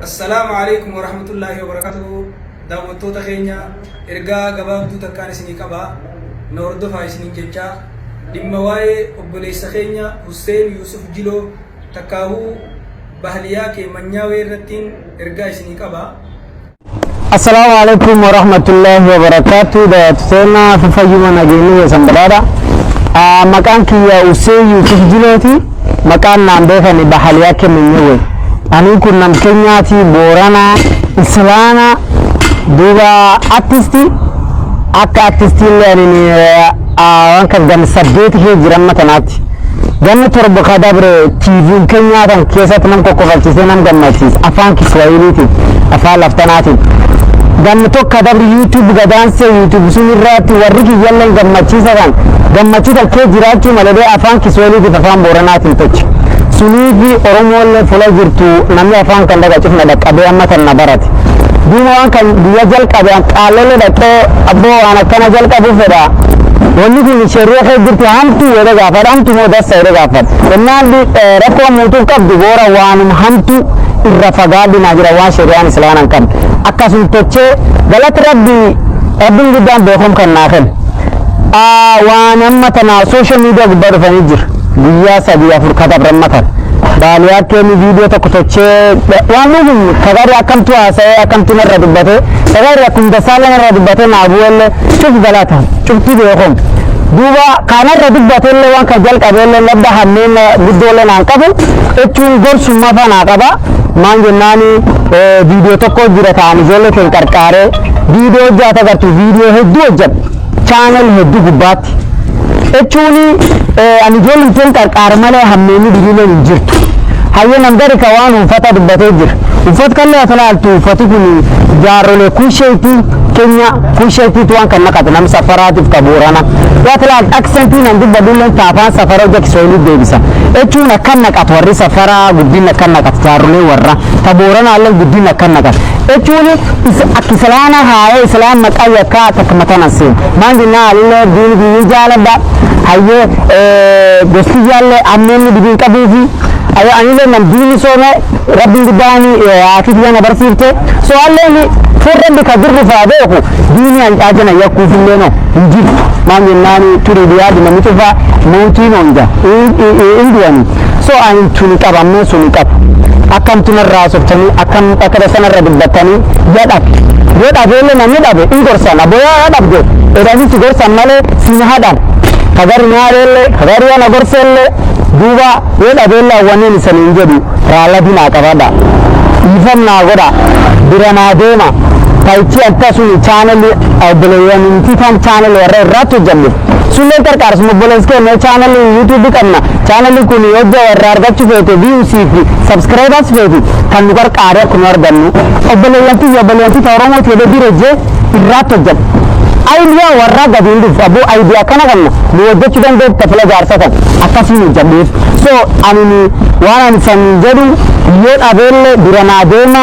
Assalamualaikum warahmatullahi wabarakatuh. Daawwattoota keenya ergaa gabaabduu takkaan isinii qaba. Na hordofaa isiniin jecha dhimma waa'ee obboleessa keenya Hussein Yusuf Jiloo takkaahuu bahaliyaa kee Manyaawee irrattiin ergaa isinii qaba. Assalamualaikum warahmatullahi wabarakatuh. Daawwattoota fayyuma nageenyaa sanbadaadha. Maqaan kiyya Hussein Yusuf Jilooti. Maqaan naan beekani bahaliyaa kee Manyaawee. Ani kun nam Kenyaati Boorana Islaana duuba artisti akka artistillee ani waan kan gan saddeet jiran matanaatti ganna torba kadabre TV Kenyaatan keessatti nam kokkofalchiisee nam gammachiisa afaan Kiswahiliitiin afaan laftanaatiin ganna tokko kadabre YouTube gadaanse YouTube sun irratti warri kiyyalleen gammachiisa kan gammachiisa kee jiraachuu malee afaan Kiswahiliitiin afaan Booranaatiin tochi sunifi Oromoollee fuula jirtu namni afaan kan dhaga'uuf dhaqqabee amma tan na barate duuba waan kan biyya jalqabee qaallee dhaqee abboo waan akkana jalqabu fedha wanni kun shari'a kee jirti hamtu yeroo gaafadha hamtu moo dassa yeroo gaafadha jennaan rakkoo muutuuf qabdu boora waanum hamtu irra fagaadinaa jira waan shari'aan islaamaan qabdu akkasuma tochee galata rabbiin guddaan beekum kan naa kennu waan amma tana social media gubbaa dhufanii jira guyyaa sadii afur kadabran matan baaliyaa keeni viidiyoo tokko tochee waan nuti kadari akkamtu haasa'ee akkamtu narra dubbate kadari akkum dasaalee narra dubbate naabuwallee cuf galata cufti beekum duuba kanarra dubbateellee waan kan jalqabeellee labda hanneen guddoolee naan qabu jechuun gorsummaa fanaa qaba maan jennaani viidiyoo tokko jira ta'an ijoollee keen qarqaaree viidiyoo hojjaa agartu viidiyoo hedduu hojjadha chaanel hedduu gubbaatti jechuuni ani ijoolleen keen qarqaare malee hammeeni dibiileen hin jirtu hayya namgari ka waan uffata dubbatee jira uffat kallee atalaaltu uffati kun jaarrolee kusheetii Kenya kusheetii waan kan naqatu nam safaraatiif ka Boorana waa talaal aksentii nan dubbadulleen taafaan safara hojja Kiswahilii deebisa jechuun akkan naqatu warri safaraa guddin akkan naqatu jaarrolee warra ta Boorana allee guddin akkan naqatu jechuun akka islaana haayee islaan maqaa yakkaa takka matanan seen maan jennaa allee diin biyyi jaaladha hayyee gosti jaalle ammeenni dibiin qabuufi ayo anile nam diini soome rabbiin guddaani akif yana barsiifte so alleeni furrandi ka dirri faabeeku diini ajana yakkuufillee no injil maan jennaani turi diyaadi namni cufa mootiin honja indiyani so ani tuni qabammee suni qaba akkam tunarraa softanii akkam akkada sanarra dubbatanii yoo dhabeellee namni dhabe in gorsan aboyaa dhabde edanitti gorsan malee sini hadhan kagari nyaareellee kagari yana gorseellee duuba yoo dhabeella wanneen isaniin jedhu raalladinaa qabadha ifannaa godha biranaa deema taichi akkasuni chaanali obboleeyyaninti kan chaanali warra irratti hojjanne sulleen qarqaarsuma obboleessi keenya chaanali yuutuubi qabna chaanali kun hojja warra argachuu feete viiyusii fi sabskiraayibers feeti kan nu qarqaare akkuma argannu obboleeyyanti ta Oromoo jedhee direjee irratti hojjanne aidiyaa warra gadiin dhufu aboo aidiyaa kana kanna nu hojjechuu dandeetta fila jaarsatan akkasiin hojjanneef so anini waan ani san jedhu yoo dhabeelle biranaa deema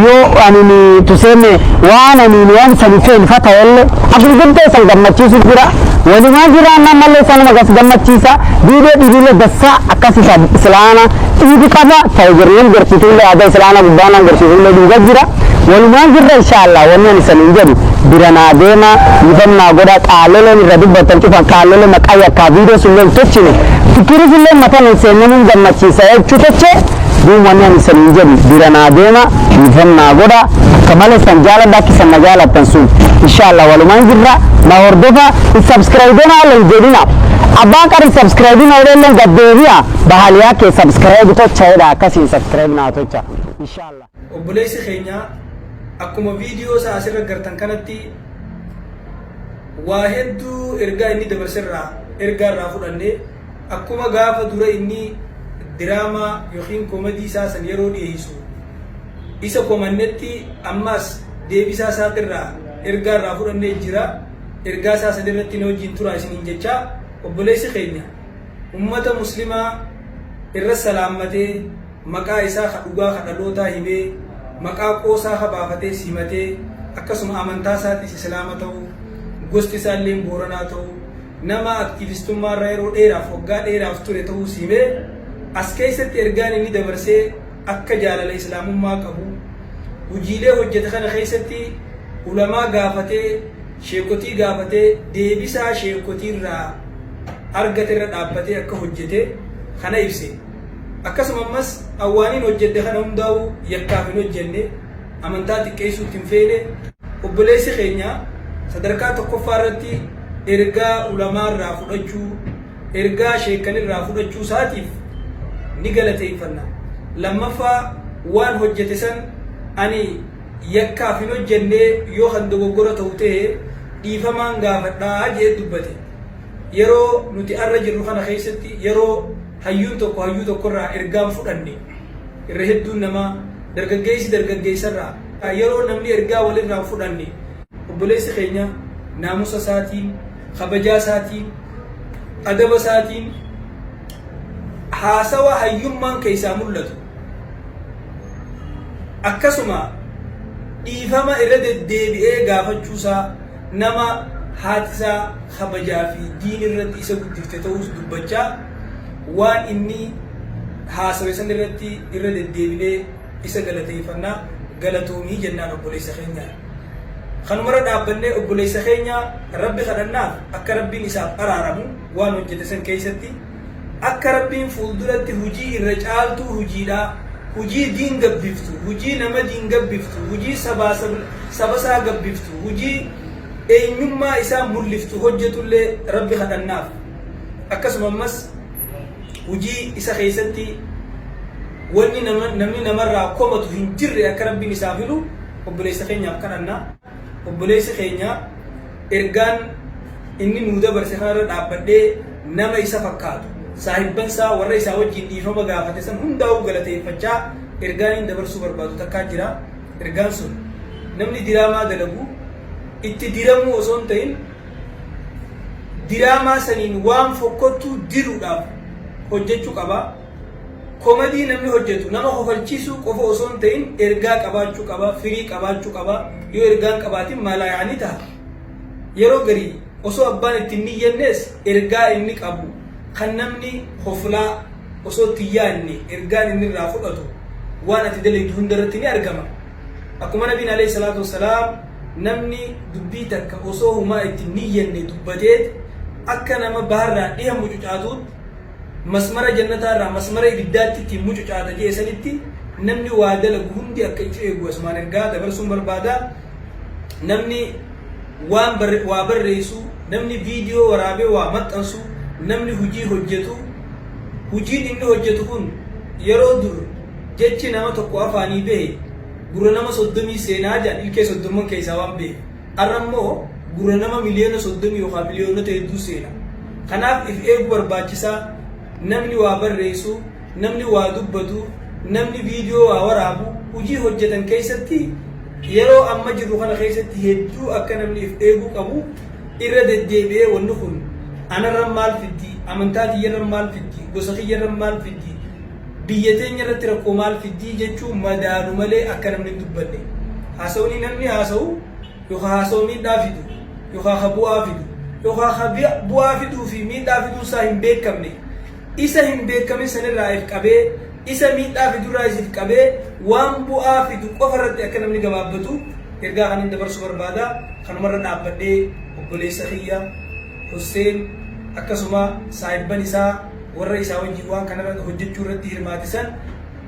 yoo anini tuseenne waan anini waan sani feelfa ta'elle agurguddee san gammachiisu jira walumaa jira namallee sanuma gas gammachiisa viidiyoo dhibiille dassaa akkasisa islaana dhiibi qaba ta'e jireen garsiituullee aadaa islaana gubbaanaan garsiituullee dhuga jira walumaa jirra inshaallah wanni ani saniin jedhu biranaa deema ifannaa godha qaaloleen irra dubbatan cufan qaalolee maqaa yakkaa viidiyoo sulleen tochine fikiri sulleen matan seennamuun gammachiisa jechuu tochee duum wanni ani saniin jedhu biranaa deema ifannaa godha akka malee san jaaladha akki san na jaalattan sun inshaallah walumaan jirra na hordofa sabskiraayibina allen jedhina abbaan qari sabskiraayibina odeelleen gaddeebi'a bahaliyaa kee sabskiraayib tocha jedha akkasiin sabskiraayibinaa tocha inshaallah Obboleessi keenya akkuma viidiyoo isaa asirra gartan kanatti waa hedduu ergaa inni dabarserraa ergaarraa fudhannee akkuma gaafa dura inni diraamaa yookiin koomedii isaa san yeroo dhiyeessu isa komannetti ammas deebisaa isaatirraa ergaarraa fudhannee jira ergaa isaa san irratti na wajjin turaa isiniin jecha obboleessi keenya ummata muslimaa irra salaammatee maqaa isaa dhugaa kadhalootaa himee maqaa qoosaa habaafatee simatee akkasuma amantaa isaatis islaama ta'uu gosti isaallee Booranaa ta'uu nama aktiivistummaa irra yeroo dheeraaf waggaa dheeraaf ture ta'uu simee as keessatti ergaan inni dabarsee akka jaalala islaamummaa qabu hujiilee hojjete kana keessatti ulamaa gaafatee sheekotii gaafatee deebisaa sheekotiirraa argate irra dhaabbatee akka hojjete kana ibse. Akkasuma ammas awwaaniin hojjete kana hundaa'u yakkaaf hin hojjenne amantaa xiqqeessuutti hin feene obboleessi keenya sadarkaa tokkoffaa irratti ergaa ulamaa irraa fudhachuu ergaa sheekan irraa fudhachuu isaatiif ni galateeffanna. Lammaffaa waan hojjete san ani yakkaaf hin hojjenne yoo kan dogoggora ta'u ta'e dhiifamaan gaafadhaa jedhee dubbate. Yeroo nuti arra jirru kana keessatti yeroo hayyuun tokko irraa ergaan fudhanne irra hedduun nama dargaggeessi dargaggeessarraa yeroo namni ergaa walirraa fudhanne obboleessi keenya naamusa isaatiin kabajaa isaatiin adaba isaatiin haasawa hayyummaan keessaa mul'atu akkasuma dhiifama irra deddeebi'ee gaafachuusaa nama haatisaa kabajaa fi diin irratti isa guddifte ta'us dubbachaa waan inni haasawe san irratti irra deddeebi'ee isa galateeffannaa galatoomii jennaan obboleessa keenya. Kanumarra dhaabbannee obboleessa keenya rabbi kadhannaaf akka rabbiin isaaf araaramu waan hojjete san keessatti akka rabbiin fuulduratti hujii irra caaltuu hujiidhaa hujii diin gabbiftu hujii nama diin gabbiftu hujii sabasaa gabbiftu hujii eenyummaa isaa mul'iftu hojjetullee rabbi kadhannaaf akkasuma ammas hujii isa keessatti wanni namni namarraa komatu hin jirre akka rabbiin isaaf filu obboleessa keenyaaf kadhannaa. Obboleessi keenya ergaan inni nuu dabarse kanarra dhaabbadhee nama isa fakkaatu saahibban isaa warra isaa wajjin dhiifama gaafate san hundaa'uu galateeffachaa ergaan inni dabarsuu barbaadu takkaa jira. Ergaan sun namni diraamaa dalagu itti diramuu osoo hin ta'in diraamaa saniin waan fokkottuu diruudhaaf hojjechuu qaba. Komadii namni hojjetu nama kofalchiisuu qofa osoo hin ta'in ergaa qabaachuu qaba, firii qabaachuu qaba. Yoo ergaan qabaatiin maalaa yaa'anii ta'a. Yeroo garii osoo abbaan ittiin niyyannees ergaa inni qabu kan namni hoflaa osoo itti yaadne ergaan inni irraa fudhatu waan ati dalagdu hundarratti ni argama. Akkuma nabiin alayhi salaatu wassalaam namni dubbii takka osoo humaa ittiin niyyanne dubbateet akka nama baharraa dhiha mucucaatuutti masmara jannatarraa masmara ibiddaatti ittiin mucucaata jeesanitti namni waa dalagu hundi akka itti eegu asumaan ergaa dabarsuun barbaada. Namni waa barreessu namni viidiyoo waraabee waa maxxansu namni hujii hojjetu hujiin inni hojjetu kun yeroo dur jechi nama tokko afaanii bahe gurra nama 30 seenaa jedhan ilkee 30 keessaa waan bahe arrammoo gurra nama miliyoona 30 yookaan biliyoonota hedduu seena. Kanaaf if eegu barbaachisaa. Namni waa barreessu namni waa dubbatu namni viidiyoo waa waraabu hujii hojjetan keessatti yeroo amma jirru kana keessatti hedduu akka namni if eeguu qabu irra deddeebi'ee wanni kun anarra maal fiddi amantaa tiyyarra maal fiddi gosa tiyyarra maal fiddi biyya teenya irratti rakkoo maal fiddi jechuun madaanu malee akka namni hin dubbanne haasawni namni haasa'u yookaan haasa'u miidhaa fidu yookaan bu'aa fidu yookaan bu'aa fiduu fi miidhaa fiduu isaa hin beekamne isa hin beekamin sanirraa if qabee isa miidhaa fidurraa isif qabee waan bu'aa fidu qofa irratti akka namni gabaabbatu ergaa kan dabarsuu barbaada. Kanumarra dhaabbadhee obboleessa kiyya Hussein akkasuma saahibban isaa warra isaa wajjin waan kanarra hojjechuu irratti hirmaatisan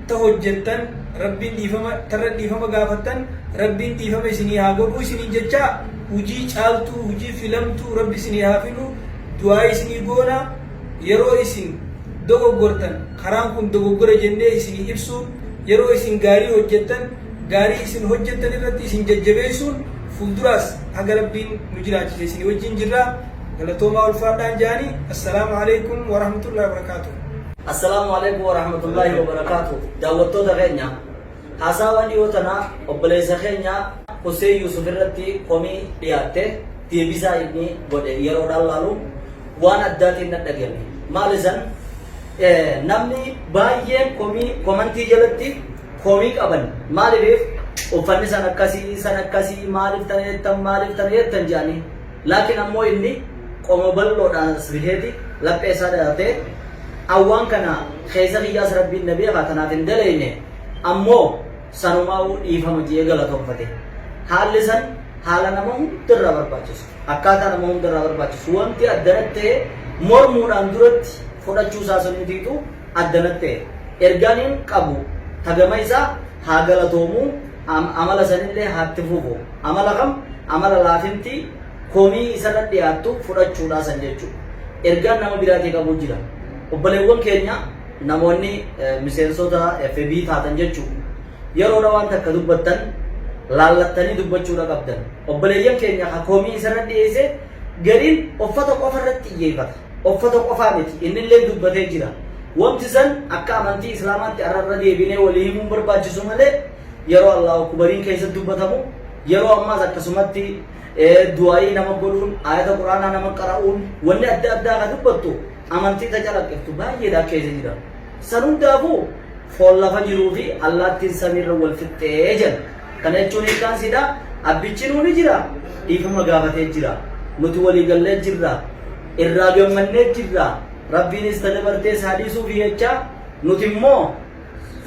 ta hojjettan rabbiin dhiifama gaafattan rabbiin dhiifama isinii haa godhu isinii jechaa hujii caaltuu hujii filamtuu rabbi isinii haa filu du'aa isinii goona. Yeroo isin dogoggortan karaan kun dogoggora jennee isinii ibsuun yeroo isin gaarii hojjettan gaarii isin hojjettan irratti isin jajjabeessuun fuulduraas haga rabbiin nu jiraachise isinii wajjin jirra. Galatoomaa ulfaadhaan jaanii. Assalaamu alaikum wa rahmatullahi wa barakatuh. Assalamu alaikum wa rahmatullahi wa barakatuh. Daawwattoota keenya haasawaa dhiyootanaa obboleessa keenya Hussein Yusuf irratti komii dhiyaatte deebisaa inni godhe yeroodhaan laalu waan addaatiin na dhagahame. Maalisan namni baay'een komantii jalatti komii qaban maaliif uffanni san akkasii maaliif tana jettan jedhanii laakiin ammoo inni qomo bal'oodhaan biheeti laphee isaa dhalatee awwaan kana keessa kiyyaas rabbiin nabii haa kanaaf hin dalayne ammoo sanumaa'uu dhiifama jee galatoonfate. Haalli san haala nama hundarraa barbaachisu. Akkaataa nama hundarraa barbaachisu. Wanti addanatti ta'e mormuudhaan duratti fudhachuu isaa suniitiitu addanatti ta'e. Ergaan hin qabu tagama isaa haa galatoomuu, amala sanillee haa itti fufu. Amala kam? Amala laafinti komii isarra dhiyaattu fudhachuudhaa san jechuudha. Ergaan nama biraatii qabu jira. Obboleewwan keenya namoonni miseensota FB taatan jechuudha. Yeroodha waan takka dubbattan laallattanii dubbachuudha qabdan. Obboleeyyan keenya komii isarra dhiyeesse gariin uffata qofa irratti xiyyeeffata. Uffata qofaa miti innillee dubbatee jira. Wanti san akka amantii islaamaatti arrarra deebinee walii himuun barbaachisu malee yeroo Allahu akbariin keessatti dubbatamu yeroo ammaas akkasumatti du'aa'ii nama godhuun ayata quraanaa nama qara'uun wanni adda addaa kan dubbattu amantii calaqqiftu baay'eedha keessa jira. San hundaafuu foon lafa jiruu fi allaattiin samiirra wal fixxee jedha. Kana jechuun hiikaan sidha abbichi nuuni jira dhiifama gaafatee jira. Nuti walii gallee jirra. Irraa gammannee jirra. Rabbiinis tadabartee saadisuuf jecha nuti immoo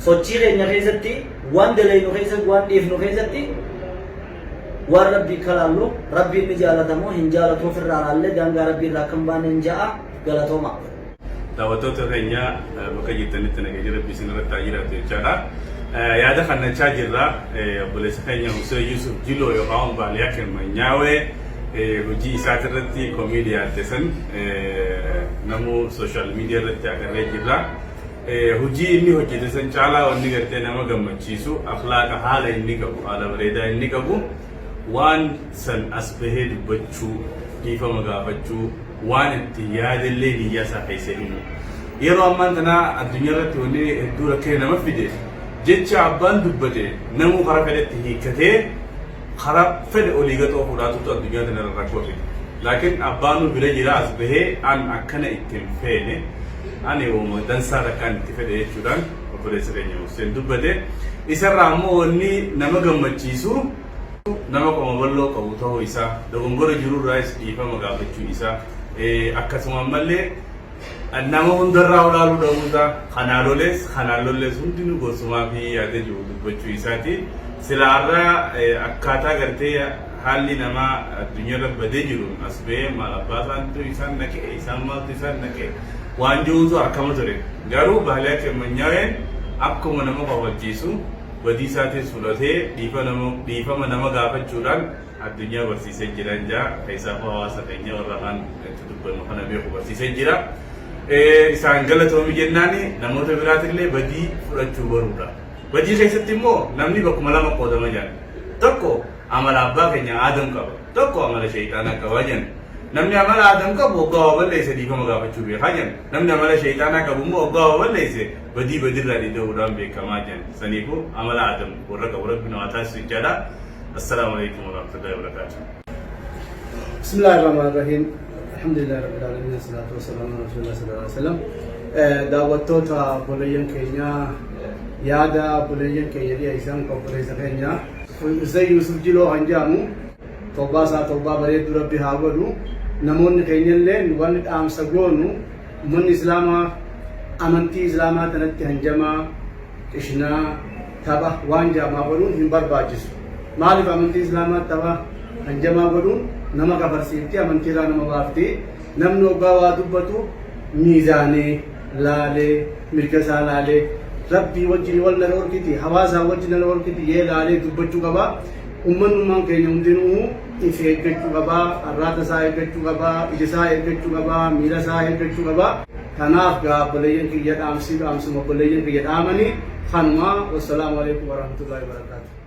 sochii keenya keessatti waan dalaynu keessatti waan dhiifnu keessatti waan rabbii kalaallu rabbiin ni jaalatamoo hin jaalatu ofirraa laallee daangaa rabbii irraa kan baane hin ja'a galatooma. Daawwattoota keenya bakka jirtanitti nageenya rabbii isin irratti haa jiraatu jechaadha. Yaada kannachaa jirra obboleessa keenya Hussein Yusuf Jiloo yookaan Baaliyaa Kenmanyaawee hojii isaati irratti koomedii yaadde san namu sooshaal miidiyaa irratti agarree jirra. Hojii inni hojjete san caalaa wanni gartee nama gammachiisu akhlaaqa haala inni qabu haala bareedaa inni qabu waan san as bahee dubbachuu dhiifama gaafachuu waan itti yaadallee biyya isaa keessa himu. Yeroo ammaan tanaa addunyaa irratti wanni hedduu rakkee nama fide jecha abbaan dubbate namuu karaa fedhetti hiikkatee karaa fedhe olii gaxoo fudhaatutu addunyaa tana irra rakkoo fide. Laakiin abbaan bira jira as bahee an akkana ittiin feene ani uuma dansaa rakkaan itti fedhe jechuudhaan obboleessa keenya Hussein dubbate. Isarraa ammoo wanni nama gammachiisu nama qoma bal'oo qabu ta'uu isaa dogongora jirurraas dhiifama gaafachuu isaa akkasuma ammallee nama hundarraa olaaluu dhabuusaa kanaalollees hundinuu gosumaa fi yaada jiru dubbachuu isaati. Silaarraa akkaataa gartee haalli namaa addunyaarra badee jiru as bahee maal abbaa isaantu isaan naqee isaan maaltu isaan naqee waan jiruutu akkama ture. Garuu Baaliyaa Kenmanyaaween akkuma nama kabachiisu badii isaatiin fudhatee dhiifama nama gaafachuudhaan addunyaa barsiisee jiran jaa keessaa hawaasa keenya warra kan itti dubbannu kana beeku barsiisee jira. Isaan galatoomi jennaani namoota biraatillee badii fudhachuu baruudha. Badii keessatti immoo namni bakkuma lama qoodama jiran. Tokko amala abbaa keenya Aadam qaba. Tokko amala shayxaanaa qaba jiran. Namni amala Aadam qabu waggaa waa balleesse dhiifama gaafachuu beekaa jiran. Namni amala shayxaanaa qabu immoo waggaa waa balleesse badii badirraa dhidha'uudhaan beekamaa jiran. Saniifuu amala Aadam warra qabu rabbi namaa taasisu jechaadha. Assalaamu alaikum warahmatullahi wabarakatuh. Bismillahirrahmanirrahim. Alhamdulillah rabbil alamin wassalatu wassalamu ala rasulillah sallallahu alaihi wasallam. Daawwattoota obboleeyyan keenya yaada obboleeyyan keenya dhiyeessan obboleessa keenya Hussein Yusuf Jiloo kan jedhamu tobbaa bareedduu rabbi haa godhu. Namoonni keenyallee wanni dhaamsa goonu uummanni islaamaa amantii islaamaa tanatti hanjamaa qishnaa tapha waan jaamaa godhuun hin barbaachisu. Maaliif amantii islaamaa tapha hanjamaa godhuun nama gafarsiifti amantiirraa nama baafti. Namni oggaa waa dubbatu miizaanee laalee mirga isaa laalee rabbii wajjin wal nala horkiti hawaasaa wajjin nala horkiti yee laalee dubbachuu qaba. Uummanummaan keenya hundinuu if eeggachuu qaba, arraata isaa eeggachuu qaba, ija isaa eeggachuu qaba, miila isaa eeggachuu qaba. Kanaaf obboleeyyan kiyya dhaamsuma obboleeyyan kiyya dhaamanii kanuma. Wassalaamu alaikum warahmatullahi wabarakatuh.